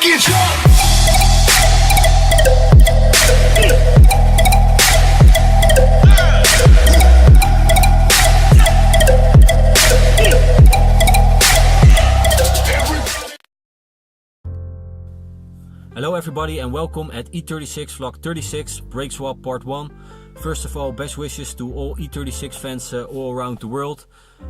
get drunk. Hello everybody and welcome at E36 vlog 36 brake swap part 1. First of all, best wishes to all E36 fans all around the world.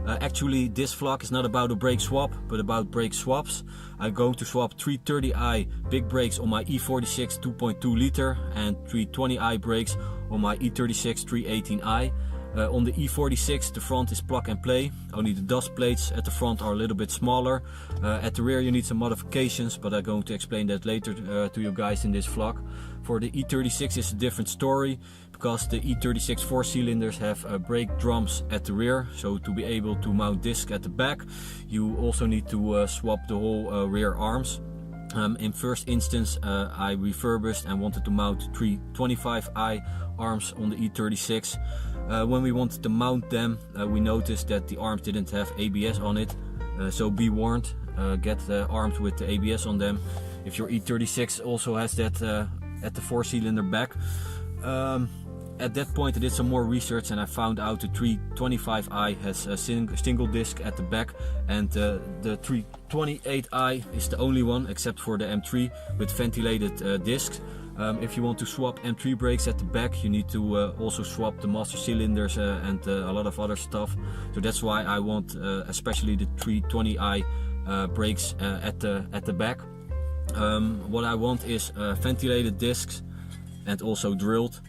Actually this vlog is not about a brake swap but about brake swaps. I'm going to swap 330i big brakes on my E46 2.2 liter and 320i brakes on my E36 318i. On the E46 the front is plug and play, only the dust plates at the front are a little bit smaller. At the rear you need some modifications, but I'm going to explain that later to you guys in this vlog. For the E36 it's a different story, because the E36 4 cylinders have brake drums at the rear, so to be able to mount disc at the back you also need to swap the whole rear arms. In first instance I refurbished and wanted to mount 325i arms on the E36. When we wanted to mount them we noticed that the arms didn't have ABS on it, so be warned, get the arms with the ABS on them if your E36 also has that at the 4 cylinder back. At that point I did some more research and I found out the 325i has a single disc at the back, and the 328i is the only one except for the M3 with ventilated discs. If you want to swap M3 brakes at the back you need to also swap the master cylinders and a lot of other stuff, so that's why I want especially the 320i brakes at the back. What I want is ventilated discs and also drilled.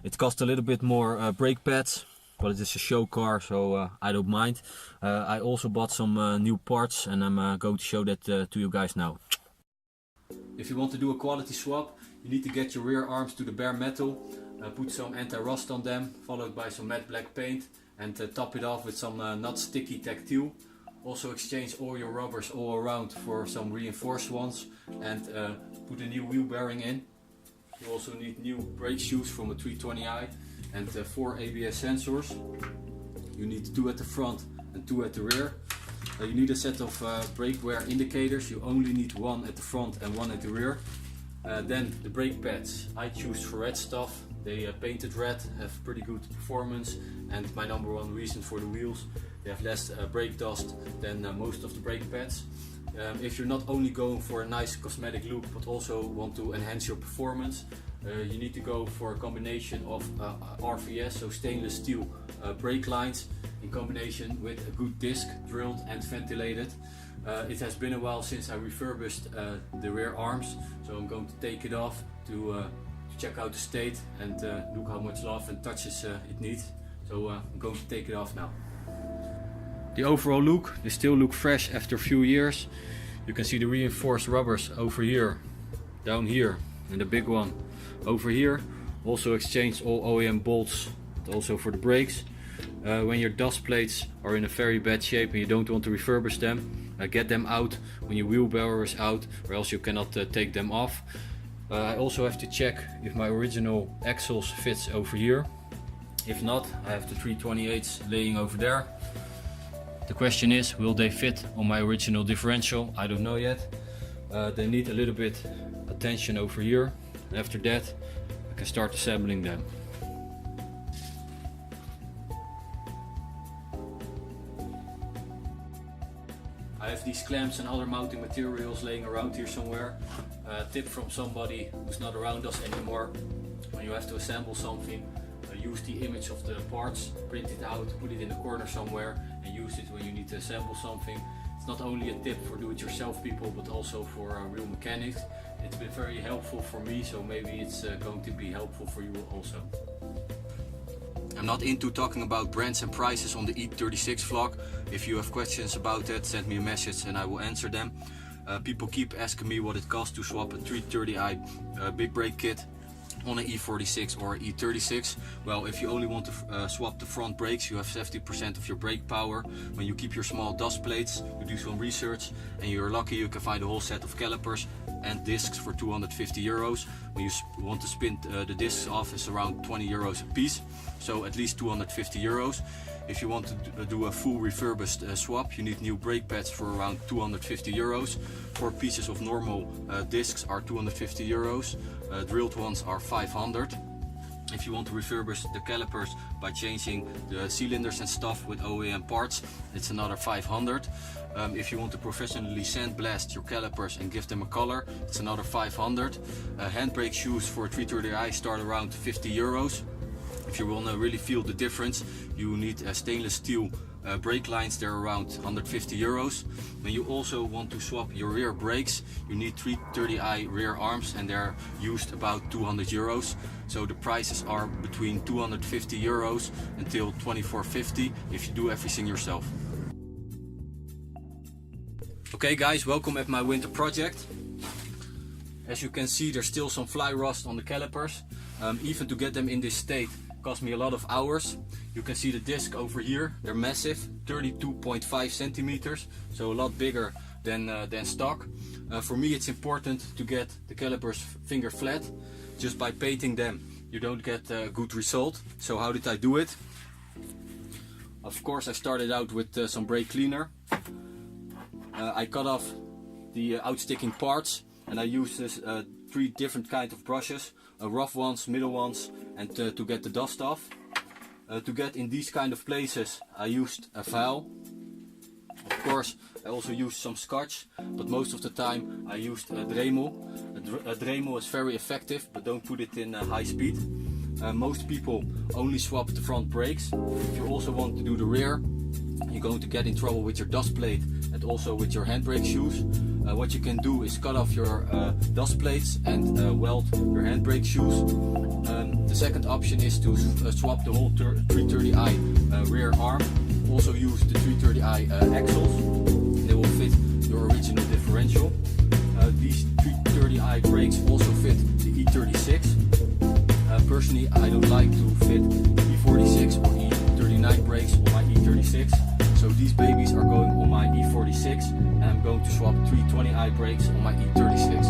It costs a little bit more brake pads, but it is a show car, so I don't mind. I also bought some new parts and I'm going to show that to you guys now. If you want to do a quality swap, you need to get your rear arms to the bare metal, put some anti-rust on them, followed by some matte black paint, and top it off with some not sticky tactile. Also exchange all your rubbers all around for some reinforced ones, and put a new wheel bearing in. You also need new brake shoes from a 320i and 4 ABS sensors. You need 2 at the front and 2 at the rear. You need a set of brake wear indicators. You only need 1 at the front and 1 at the rear. Then the brake pads I choose for red stuff. They painted red, have pretty good performance, and my number one reason for the wheels, they have less brake dust than most of the brake pads. If you're not only going for a nice cosmetic look but also want to enhance your performance, you need to go for a combination of RVS, so stainless steel brake lines, in combination with a good disc, drilled and ventilated. It has been a while since I refurbished the rear arms, so I'm going to take it off to check out the state and look how much love and touches it needs. So I'm going to take it off now. The overall look, they still look fresh after a few years. You can see the reinforced rubbers over here, down here, and the big one over here. Also exchanged all OEM bolts, also for the brakes. When your dust plates are in a very bad shape and you don't want to refurbish them, get them out when your wheel bearer is out, or else you cannot take them off. I also have to check if my original axles fits over here. If not, I have the 328s laying over there. The question is, will they fit on my original differential? I don't know yet. They need a little bit attention over here. After that I can start assembling them. I have these clamps and other mounting materials laying around here somewhere. Tip from somebody who's not around us anymore: when you have to assemble something, use the image of the parts, print it out, put it in a corner somewhere, and use it when you need to assemble something. It's not only a tip for do-it-yourself people, but also for real mechanics. It's been very helpful for me, so maybe it's going to be helpful for you also. I'm not into talking about brands and prices on the E36 vlog. If you have questions about that, send me a message and I will answer them. People keep asking me what it costs to swap a 330i big brake kit on an E46 or E36. Well, if you only want to swap the front brakes, you have 70% of your brake power. When you keep your small dust plates, you do some research and you're lucky, you can find a whole set of calipers and discs for 250 euros. When you want to spin the discs off, it's around 20 euros a piece, so at least 250 euros. If you want to do a full refurbished swap, you need new brake pads for around 250 euros. 4 pieces of normal discs are 250 euros. Drilled ones are 500. If you want to refurbish the calipers by changing the cylinders and stuff with OEM parts, it's another 500. If you want to professionally sandblast your calipers and give them a color, it's another 500. Handbrake shoes for 330i start around 50 euros. If you want to really feel the difference, you need stainless steel brake lines. They're around 150 euros. When you also want to swap your rear brakes, you need 330i rear arms, and they're used about 200 euros. So the prices are between 250 euros until 2450 if you do everything yourself. Okay guys, welcome at my winter project. As you can see, there's still some fly rust on the calipers. Even to get them in this state cost me a lot of hours. You can see the disc over here, they're massive, 32.5 centimeters, so a lot bigger than stock. For me it's important to get the calipers finger flat. Just by painting them you don't get a good result. So how did I do it? Of course I started out with some brake cleaner. I cut off the outsticking parts, and I used this 3 different kinds of brushes, rough ones, middle ones, and to get the dust off. To get in these kind of places I used a file. Of course I also used some scotch, but most of the time I used a Dremel. A Dremel is very effective, but don't put it in high speed. Most people only swap the front brakes. If you also want to do the rear, you're going to get in trouble with your dust plate and also with your handbrake shoes. What you can do is cut off your dust plates and weld your handbrake shoes. The second option is to swap the whole 330i rear arm. Also use the 330i axles. They will fit your original differential. These 330i brakes also fit the E36. Personally, I don't like to fit E46 or E39 brakes on my E36. So these babies are going on my E46, and I'm going to swap 320i brakes on my E36.